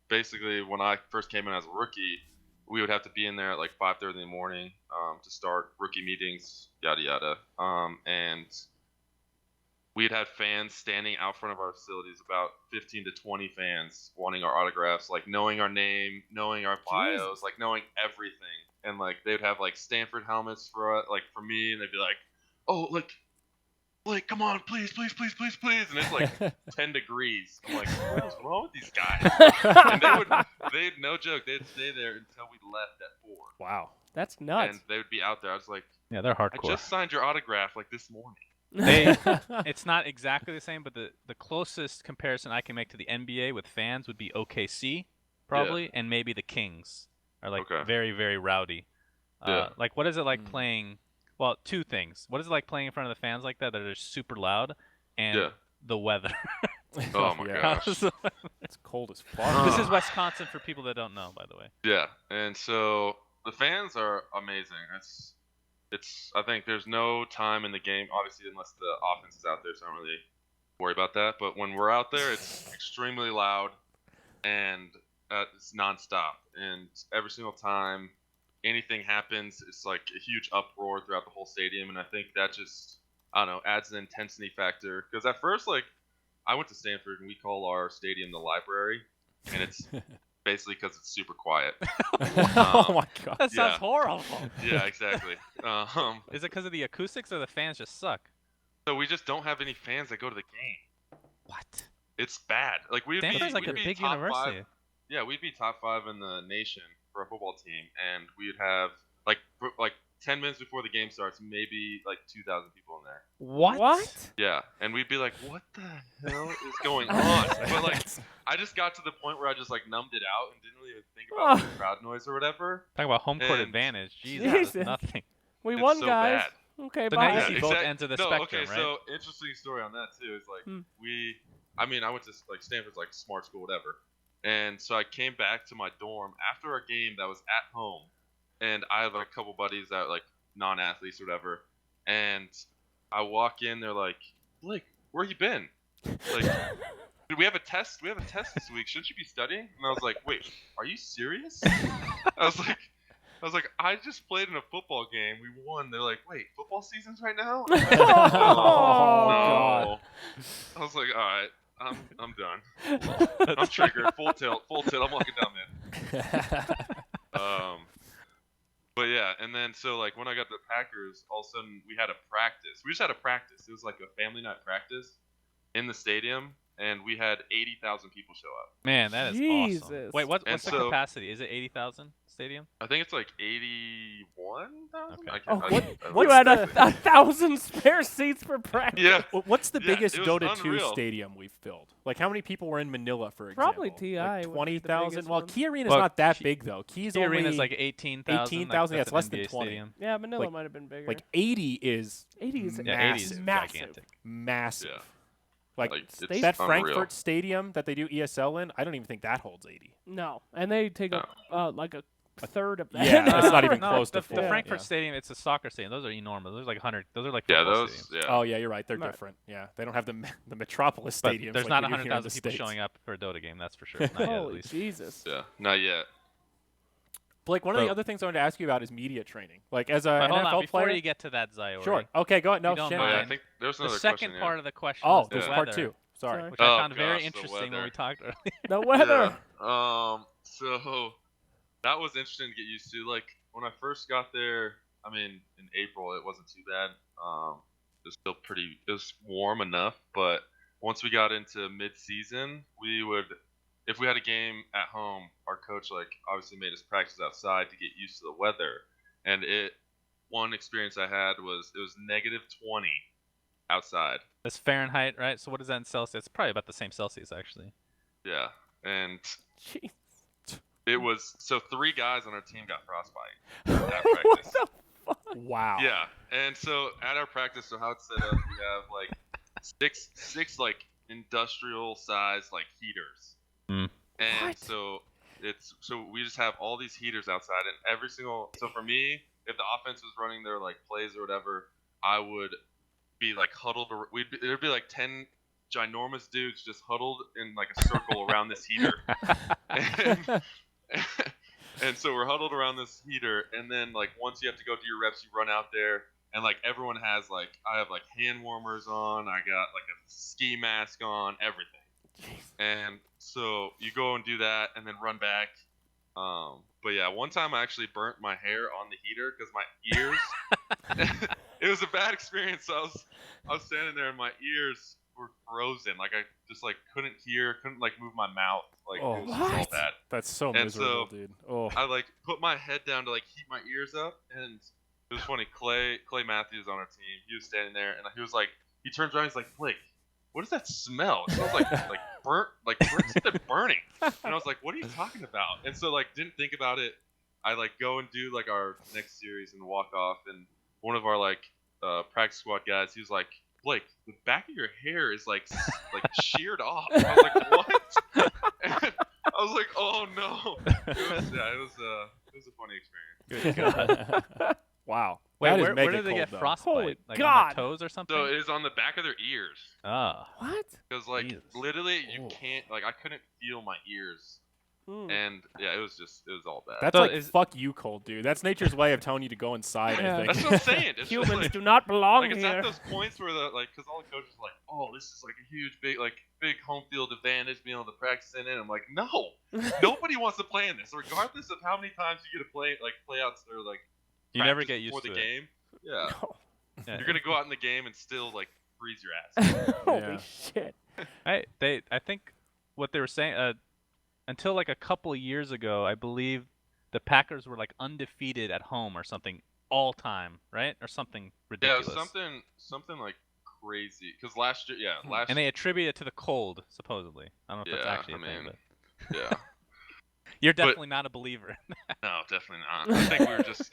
basically when I first came in as a rookie, we would have to be in there at like 5:30 in the morning to start rookie meetings, yada yada. And we'd have fans standing out front of our facilities, about 15 to 20 fans wanting our autographs, like knowing our name, knowing our bios, like knowing everything. And like they'd have like Stanford helmets for me, and they'd be like, "Oh, like come on, please, please, please, please, please." And it's like 10 degrees. I'm like, what is wrong with these guys? And they'd no joke, they'd stay there until we left at 4. Wow. That's nuts. And they would be out there. I was like, Yeah, they're hardcore. I just signed your autograph like this morning. It's not exactly the same, but the closest comparison I can make to the NBA with fans would be OKC, probably, and maybe the Kings are like very, very rowdy. Like, what is it like playing? Well, two things. What is it like playing in front of the fans like that are super loud, and the weather? Oh my gosh. It's cold as fuck. This is Wisconsin for people that don't know, by the way. Yeah, and so the fans are amazing. I think there's no time in the game, obviously, unless the offense is out there, so I don't really worry about that. But when we're out there, it's extremely loud, and it's nonstop. And every single time anything happens, it's like a huge uproar throughout the whole stadium. And I think that just, I don't know, adds an intensity factor. Because at first, like, I went to Stanford, and we call our stadium the library, and it's basically because it's super quiet. Oh my god, that sounds horrible. Yeah, exactly. Is it because of the acoustics, or the fans just suck? So we just don't have any fans that go to the game. What? It's bad. Like Stanford's like a big university. 5. Yeah, we'd be top 5 in the nation for a football team, and we'd have like 10 minutes before the game starts, maybe like 2,000 people in there. What? Yeah, and we'd be like, "What the hell is going on?" But like, I just got to the point where I just like numbed it out and didn't really think about the crowd noise or whatever. Talk about home court advantage. Jesus, nothing. We it's won, so guys. Bad. Okay, so bye. now you see both ends of the spectrum, okay, right? so interesting story on that too is like I went to like Stanford's like smart school, whatever, and so I came back to my dorm after a game that was at home, and I have like a couple buddies that like non-athletes or whatever, and I walk in, they're like, "Blake, where you been? Like, dude, we have a test this week. Shouldn't you be studying?" And I was like, "Wait, are you serious?" I was like, I just played in a football game. We won. They're like, "Wait, football season's right now?" God. I was like, "All right, I'm done. I'm triggered. Full tilt. I'm looking down, man." But yeah, and then so like when I got the Packers, all of a sudden we had a practice. We just had a practice. It was like a family night practice in the stadium, and we had 80,000 people show up. Man, that is awesome. Wait, what's the capacity? Is it 80,000 stadium? I think it's like 81,000. Okay. You had 1,000 spare seats for practice. Yeah. What's the biggest it was Dota 2 unreal. stadium we've filled? Like, how many people were in Manila, for example? Probably TI. Like would be the 20,000. biggest Well, one. Key Arena's not that big though. Key Arena's like 18,000. 18,000. Yeah, it's less than NBA 20. Stadium. Yeah, Manila like- might have been bigger. Like 80 is 80 is Yeah, 80 is massive. gigantic. massive. Yeah. Like Like, it's that unreal. Frankfurt stadium that they do ESL in, I don't even think that holds 80. No, and they take up like a third of that. Yeah, it's not even No, close the, to full. The Frankfurt Yeah. Stadium, it's a soccer stadium. Those are enormous. Those are like 100. Those are like Yeah, football those. stadiums. Yeah. Oh yeah, you're right. They're Right. different. Yeah, they don't have the Metropolis But stadiums. there's like not we do here in 100,000 the people States. showing up for a Dota game. That's for sure. Not yet, at Holy least. Jesus. Yeah. Not yet. Blake, one of the So- other things I wanted to ask you about is media training. Like as a But hold NFL on, before player. you get to that, Ziori. Sure. Okay, go ahead. No, you don't shit. Oh, yeah, I mind. think there's The another second question. part of the question Oh, was the there's Yeah. part weather, 2. Sorry. which I Oh, found very gosh, the interesting when weather. we talked earlier. The weather. Yeah. So that was interesting to get used to. Like when I first got there, I mean, in April it wasn't too bad. It was still it was warm enough, but once we got into mid-season, we would, if we had a game at home, our coach like obviously made us practice outside to get used to the weather. And one experience I had was it was -20 outside. That's Fahrenheit, right? So what is that in Celsius? It's probably about the same Celsius, actually. Yeah, and Jeez. it was so 3 guys on our team got frostbite at What practice. the fuck? Wow. Yeah, and so at our practice, so how it's set up, we have like six like industrial size like heaters, and What? so we just have all these heaters outside, and every single, so for me, if the offense was running their like plays or whatever, I would be like huddled. There'd be like 10 ginormous dudes just huddled in like a circle around this heater. And, and so we're huddled around this heater, and then like once you have to go do your reps, you run out there, and like everyone has like I have like hand warmers on, I got like a ski mask on, everything. Jeez. And so you go and do that, and then run back. But yeah, one time I actually burnt my hair on the heater because my ears. It was a bad experience. So I was standing there, and my ears were frozen. Like I just like couldn't hear, couldn't like move my mouth. Like it was just all bad. That's so miserable, dude. Oh. I like put my head down to like heat my ears up, and it was funny. Clay Matthews on our team. He was standing there, and he was like, he turns around, he's like, Blake, what does that smell? It smells like burnt, like something burning. And I was like, what are you talking about? And so like didn't think about it. I like go and do like our next series and walk off, and one of our like practice squad guys, he was like, Blake, the back of your hair is like sheared off. I was like, what? And I was like, oh no. It was a funny experience. Good God. Wow. Wait, that is where mega did they cold, get though. frostbite? Holy Like God. on their toes or something? So it is on the back of their ears. Oh. What? Because like Jesus. literally you can't, like I couldn't feel my ears. And yeah, it was all bad. That's So like fuck you cold, dude. That's nature's way of telling you to go inside, Yeah. I think. That's what I'm saying. It's Humans just like, do not belong like it's here. at those points where because all the coaches are like, oh, this is like a huge big home field advantage being able to practice in it. I'm like, no, nobody wants to play in this, regardless of how many times you get to play outs or like You never get used before to the it. game. Yeah. No. Yeah. You're gonna go out in the game and still like freeze your ass. Holy shit. I think what they were saying until like a couple of years ago, I believe the Packers were like undefeated at home or something all time, right? Or something ridiculous. Yeah, something like crazy. Because last year, and they attribute it to the cold, supposedly. I don't know if that's actually a thing, but yeah. you're definitely not a believer. No, definitely not.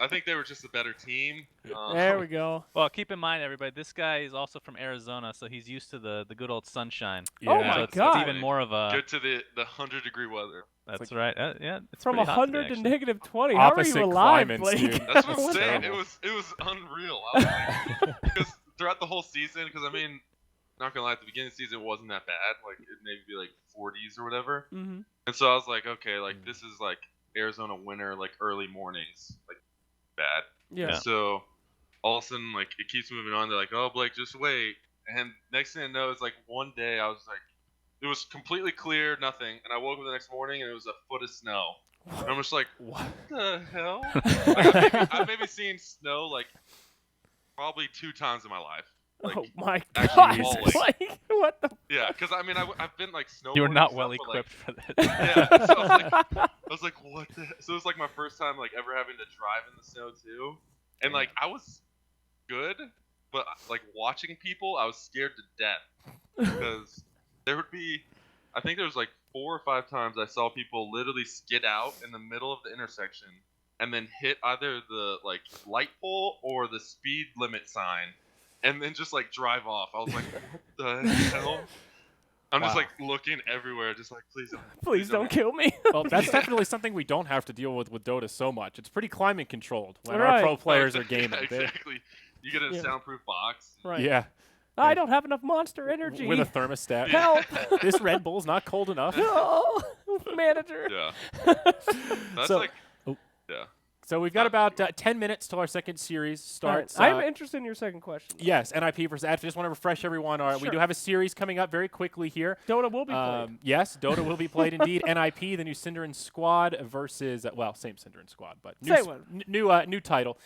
I think they were just a better team. There we go. Well, keep in mind, everybody, this guy is also from Arizona, so he's used to the good old sunshine. Yeah. Oh my It's God. even more of a. Good to the 100-degree weather. That's right. Yeah, it's From pretty hot 100 today, to actually. negative 20. How are Opposite you alive, climates, Blake? dude. That's what I'm That's saying. terrible. It was unreal. I was like, because throughout the whole season, because I mean, not gonna lie, at the beginning of the season it wasn't that bad. Like it maybe be like 40s or whatever. Mm-hmm. And so I was like, okay, like this is like Arizona winter, like early mornings, like bad. Yeah. So all of a sudden, like it keeps moving on. They're like, oh, Blake, just wait. And next thing I know, it's like one day I was like, it was completely clear, nothing. And I woke up the next morning and it was a foot of snow. And I'm just like, what the hell? Like, I've maybe seen snow like probably 2 times in my life. Like, Oh my actually God! falling. Like, what the? Yeah, because I mean, I've been like snowboarding. You were not and well stuff, but, equipped for this. yeah, so I was like, what the? So it was like my first time like ever having to drive in the snow too, and like I was good, but like watching people, I was scared to death because there would be, I think there was like 4 or 5 times I saw people literally skid out in the middle of the intersection and then hit either the like light pole or the speed limit sign. And then just like drive off. I was like, what the hell? I'm just like looking everywhere, just like, please don't kill me. Well, that's definitely something we don't have to deal with Dota so much. It's pretty climate controlled when our Right. pro players are gaming. Yeah, exactly. You get a soundproof box. Right. Yeah, I don't have enough Monster Energy. with a thermostat. Help! This Red Bull's not cold enough. No, manager. Yeah. That's So- like, yeah. So we've got about 10 minutes till our second series starts. I'm interested in your second question. Yes, NIP versus AD. Just want to refresh everyone. We Sure. do have a series coming up very quickly here. Dota will be played. Yes, Dota will be played indeed. NIP, the new Cinderin squad versus, same Cinderin squad, but new, Same one. new title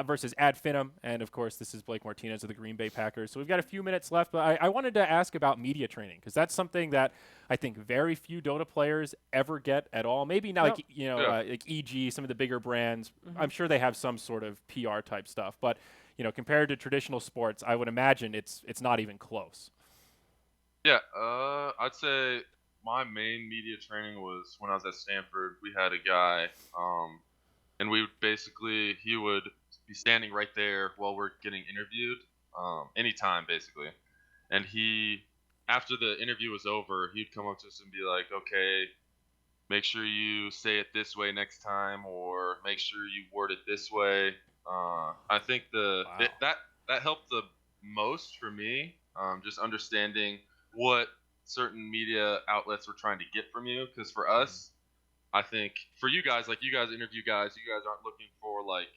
versus Ad Finum. And, of course, this is Blake Martinez of the Green Bay Packers. So we've got a few minutes left, but I wanted to ask about media training because that's something that I think very few Dota players ever get at all. Maybe now, like like EG, some of the bigger brands. I'm sure they have some sort of PR type stuff, but compared to traditional sports, I would imagine it's not even close. Yeah, I'd say my main media training was when I was at Stanford. We had a guy, and he would be standing right there while we're getting interviewed, anytime basically. And after the interview was over, he'd come up to us and be like, okay, make sure you say it this way next time, or make sure you word it this way. I think that that helped the most for me. Just understanding what certain media outlets were trying to get from you. Because for us, I think for you guys, like you guys interview guys, you guys aren't looking for like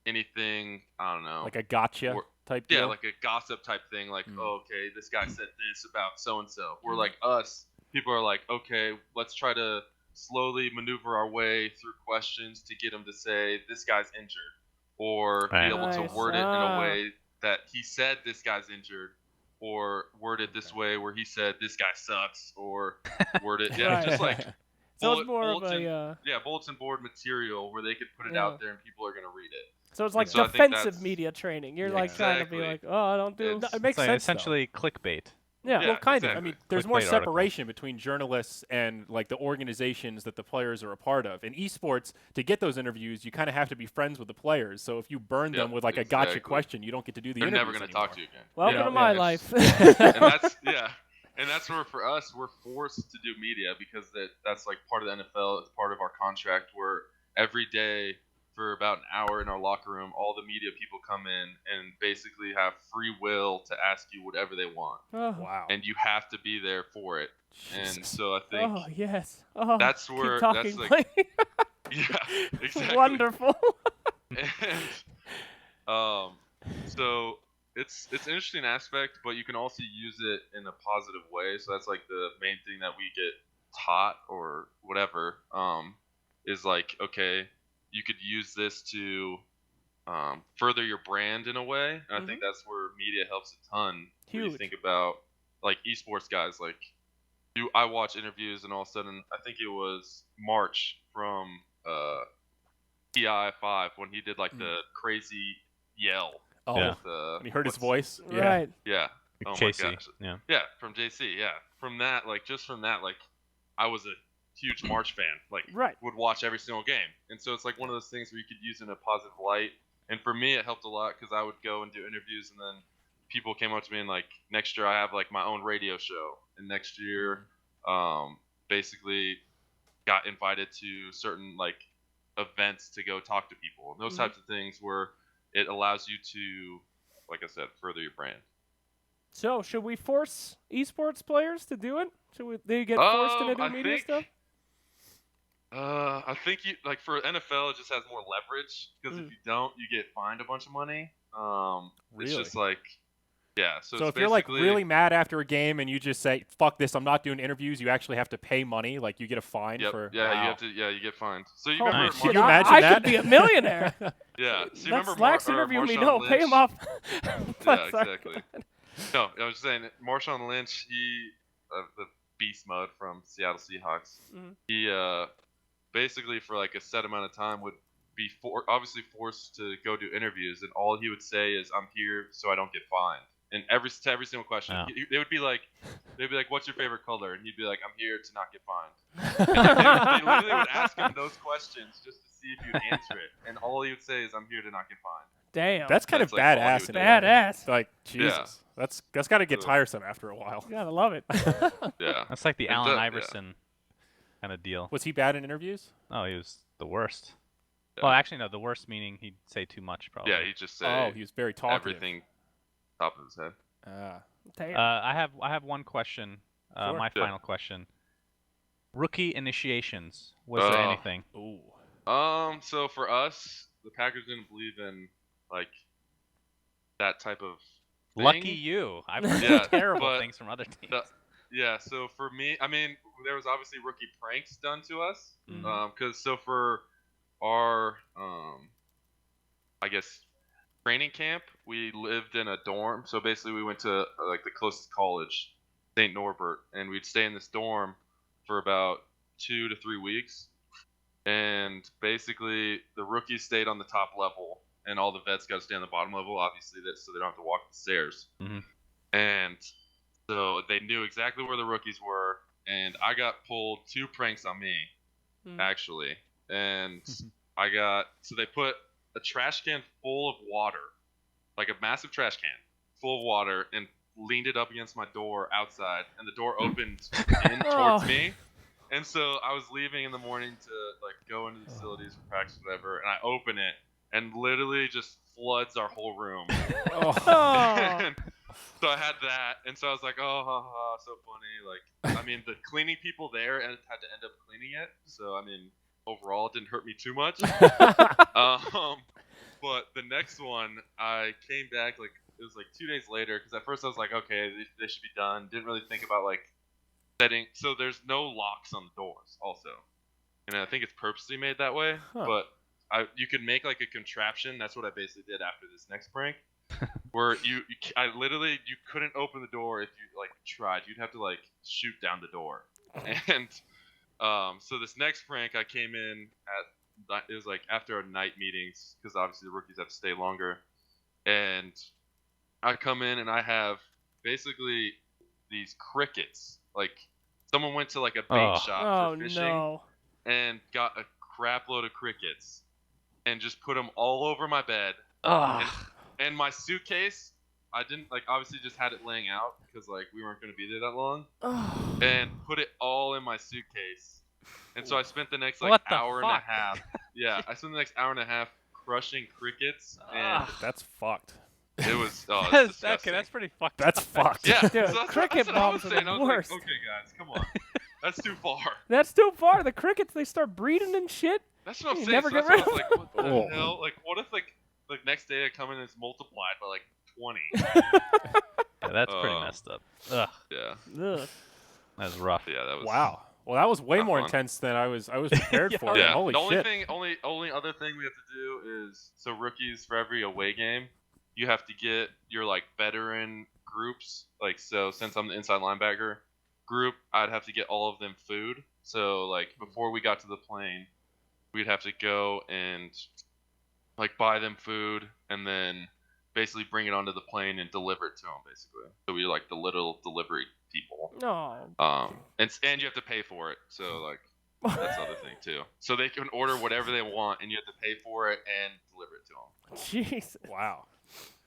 anything. I don't know, like a gotcha type deal. Yeah, like a gossip type thing. Like, oh, okay, this guy said this about so and so. We're like us. People are like, okay, let's try to slowly maneuver our way through questions to get him to say this guy's injured, or be able to word it in a way that he said this guy's injured, or word it this way where he said this guy sucks, or word it just like so it's more of a bulletin board material where they could put it out there and people are gonna read it. So it's like defensive media training. You're like trying to be like, oh, I don't do. It makes sense. Essentially clickbait. Yeah, well, kind of. Exactly. I mean, there's more separation between journalists and like the organizations that the players are a part of. In esports, to get those interviews, you kind of have to be friends with the players. So if you burn them with like a gotcha question, you don't get to do the interviews. They're never going to talk to you again. Welcome to my life. And that's where for us, we're forced to do media because that's like part of the NFL. It's part of our contract where every day for about an hour in our locker room, all the media people come in and basically have free will to ask you whatever they want. Oh. Wow. And you have to be there for it. Jesus. And so I think that's where that's like yeah, exactly. Wonderful. And so it's an interesting aspect, but you can also use it in a positive way. So that's like the main thing that we get taught or whatever, is like, okay, you could use this to further your brand in a way. And I think that's where media helps a ton. Huge. When you think about like esports guys, like I watch interviews and all of a sudden, I think it was March from TI5 when he did like the crazy yell. Oh, yeah. When he heard his voice. Yeah. Right. Yeah. Oh JC. my gosh. Yeah. Yeah, from JC. Yeah. From that, like just from that, like I was a huge March fan. Like would watch every single game, and so it's like one of those things where you could use in a positive light. And for me, it helped a lot because I would go and do interviews, and then people came up to me and like, next year I have like my own radio show, and next year, basically got invited to certain like events to go talk to people, and those types of things where it allows you to, like I said, further your brand. So, should we force esports players to do it? Should they get forced into doing media stuff? I think you like for NFL, it just has more leverage because if you don't, you get fined a bunch of money. Really? It's just like, yeah. So if you're like really mad after a game and you just say, "Fuck this, I'm not doing interviews," you actually have to pay money. Like you get a fine for. Yeah, wow. you have to. Yeah, you get fined. So you remember? Nice. Can you imagine I that? could be a millionaire. Yeah. So you Let remember Slacks interview me. No, Lynch? pay him off. Yeah, exactly. No, I was just saying, Marshawn Lynch, he the beast mode from Seattle Seahawks. He basically for like a set amount of time would be obviously forced to go do interviews, and all he would say is, "I'm here so I don't get fined." And every single question, they would be like, "What's your favorite color?" And he'd be like, "I'm here to not get fined." And they literally would ask him those questions just to see if he'd answer it, and all he would say is, "I'm here to not get fined." Damn. That's kind of like badass. Badass. Like Jesus, that's got to get tiresome after a while. You gotta love it. Yeah. That's like the Allen Iverson kind of deal. Was he bad in interviews? Oh, he was the worst. Yeah. Well, actually, no. The worst meaning he'd say too much, probably. Yeah, he'd just say. Oh, he was very talkative. Everything top of his head. I have one question. Sure. My final question. Rookie initiations. Was there anything? Ooh. So for us, the Packers didn't believe in like that type of thing. Lucky you. I've heard terrible things from other teams. So for me, I mean, there was obviously rookie pranks done to us. Because so for our, I guess, training camp, we lived in a dorm. So basically, we went to like the closest college, St. Norbert, and we'd stay in this dorm for about 2 to 3 weeks. And basically, the rookies stayed on the top level, and all the vets got to stay on the bottom level, obviously, so they don't have to walk the stairs. And so they knew exactly where the rookies were, and I got pulled 2 pranks on me, actually. And so they put a trash can full of water, like a massive trash can full of water, and leaned it up against my door outside, and the door opened in towards me. And so I was leaving in the morning to like go into the facilities for practice, or whatever, and I open it, and literally just floods our whole room. Oh. And so I had that, and so I was like, oh, ha, ha, so funny. Like, I mean, the cleaning people there had to end up cleaning it, so I mean, overall, it didn't hurt me too much. But the next one, I came back like it was like 2 days later, because at first I was like, okay, they should be done. Didn't really think about like setting. So there's no locks on the doors, also, and I think it's purposely made that way. Huh. But you could make like a contraption. That's what I basically did after this next prank, where you couldn't open the door if you like tried. You'd have to like shoot down the door. And so this next prank, I came in it was like after our night meetings, because obviously the rookies have to stay longer, and I come in and I have basically these crickets. Like someone went to like a bait shop for fishing and got a crap load of crickets and just put them all over my bed. And my suitcase, I didn't like obviously just had it laying out because like we weren't going to be there that long, and put it all in my suitcase. And so I spent the next like hour and a half. Yeah, I spent the next hour and a half crushing crickets, and That's fucked. it was it's disgusting. That's pretty fucked. That's fucked. Yeah, Dude, so cricket that's what I was bombs are saying. the I was worst. like, okay, guys, come on, that's too far. That's too far. The crickets, they start breeding and shit. That's what I'm You saying. never So get that's rid why I of was like, what the Oh. hell? Like, what if like next day I come in and it's multiplied by like 20? Yeah, that's pretty messed up. Ugh, Yeah, Ugh. that's rough. yeah, that was Wow. Well, that was way Not more fun. intense than I was prepared for. Yeah, Holy the only shit. only other thing we have to do is so rookies for every away game, you have to get your like veteran groups. Like so, since I'm the inside linebacker group, I'd have to get all of them food. So like before we got to the plane, we'd have to go and like buy them food and then basically bring it onto the plane and deliver it to them. Basically, so we like the little delivery people. No. And you have to pay for it. So like. That's the other thing too. So they can order whatever they want, and you have to pay for it and deliver it to them. Jesus. Wow.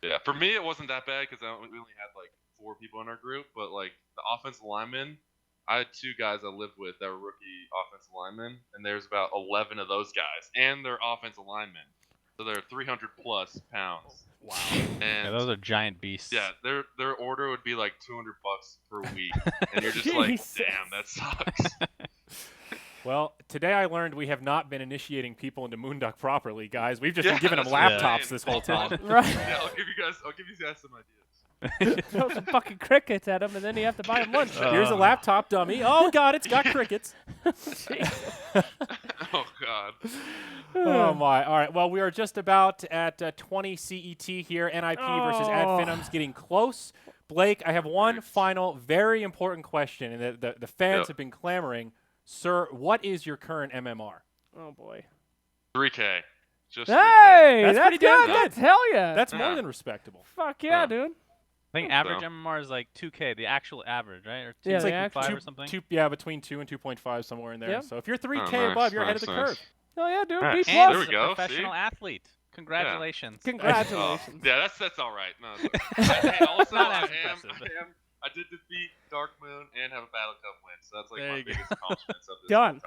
Yeah, for me it wasn't that bad because we only had like 4 people in our group. But like the offensive linemen, I had 2 guys I lived with that were rookie offensive linemen, and there's about 11 of those guys, and they're offensive linemen, so they're 300 plus pounds. Wow. And Yeah, those are giant beasts. yeah, their order would be like $200 per week, and you're just like, Jesus. damn, that sucks. Well, today I learned we have not been initiating people into Moonduck properly, guys. We've just been Yeah, giving them that's what I'm laptops saying. this whole time. Right. Yeah, I'll give you guys some ideas. Throw some fucking crickets at him, and then you have to buy him lunch. Here's a laptop dummy. Oh, God, it's got crickets. Oh God. Oh, my. All right. Well, we are just about at 20 CET here. NIP versus Ad Finum's getting close. Blake, I have one final very important question, and the fans have been clamoring. Sir, what is your current MMR? Oh, boy. 3K. Just Hey, 3K. That's pretty damn good. That's hell yeah. That's more than respectable. Fuck yeah, Yeah. dude. I think average MMR is like 2K, the actual average, right? Or Yeah, 2.5 or something. Between 2 and 2.5, somewhere in there. Yeah. So if you're 3K nice, above, you're ahead of the nice. curve. Hell yeah, dude. Right. B And plus. there we He's a go, professional see? athlete. Congratulations. Congratulations. Yeah, that's all right. No, hey, also, Not I as impressive. did defeat Dark Moon and have a Battle Cup win, so that's like There my you go. biggest accomplishments of this Done.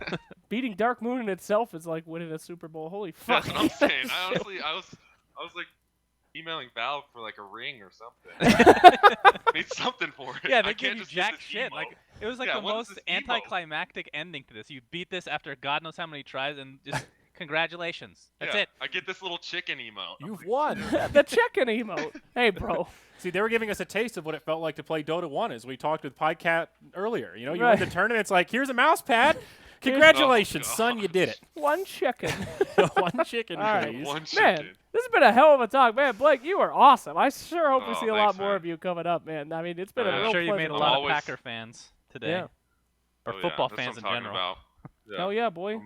entire. Beating Dark Moon in itself is like winning a Super Bowl. Holy fuck. That's what I'm saying. I honestly, I was like emailing Valve for like a ring or something. Need something for it. Yeah, I they give can't you just use jack this shit. emote. Like it was like Yeah, the what is most this emote? anticlimactic ending to this. You beat this after God knows how many tries, and just congratulations. That's Yeah, it. I get this little chicken emote. You've won. The chicken emote. Hey, bro. See, they were giving us a taste of what it felt like to play Dota 1 as we talked with PyCat earlier. You know, you Right. win the tournament, it's like, here's a mouse pad. Congratulations, son, you did it. One chicken. One chicken, All right. please. One Man, chicken. this has been a hell of a talk. Man, Blake, you are awesome. I sure hope we Oh, see a lot thanks, more man. of you coming up, man. I mean, it's been a Yeah. real I'm sure you pleasure made a to lot watch. of Always- Packer fans today, Yeah. or Oh, yeah, football that's fans what in I'm talking general. about. Yeah. Hell yeah, boy.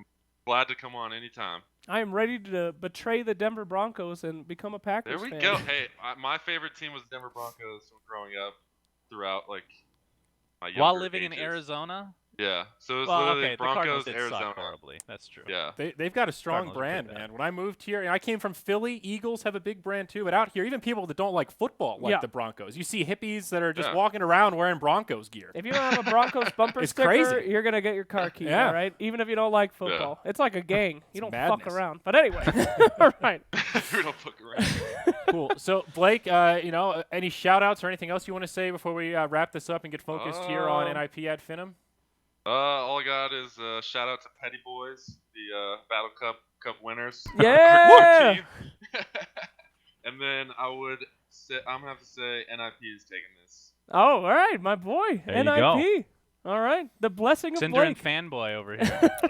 Glad to come on anytime. I am ready to betray the Denver Broncos and become a Packers There we fan. go. Hey, my favorite team was the Denver Broncos growing up throughout like my younger While living in ages. Arizona, Yeah. So it's Well, literally okay, the Cardinals Broncos, did Arizona. suck horribly. That's true. Yeah. They've got a strong Cardinals are pretty brand, bad. man. When I moved here, I came from Philly. Eagles have a big brand too, but out here, even people that don't like football like the Broncos. You see hippies that are just walking around wearing Broncos gear. If you don't have a Broncos bumper It's sticker, crazy. you're gonna get your car keyed, Yeah. all right? Even if you don't like football, it's like a gang. You don't fuck madness. around. But anyway, all right. We don't fuck around. Cool. So, Blake, any shout-outs or anything else you want to say before we wrap this up and get focused here on NIP ad Finum? All I got is shout out to Petty Boys, the Battle Cup winners. Yeah. Our team. And then I'm gonna have to say NIP is taking this. Oh, all right, my boy. There you NIP. go. All right. The blessing of Cinder and Blake. fanboy over here. Yeah.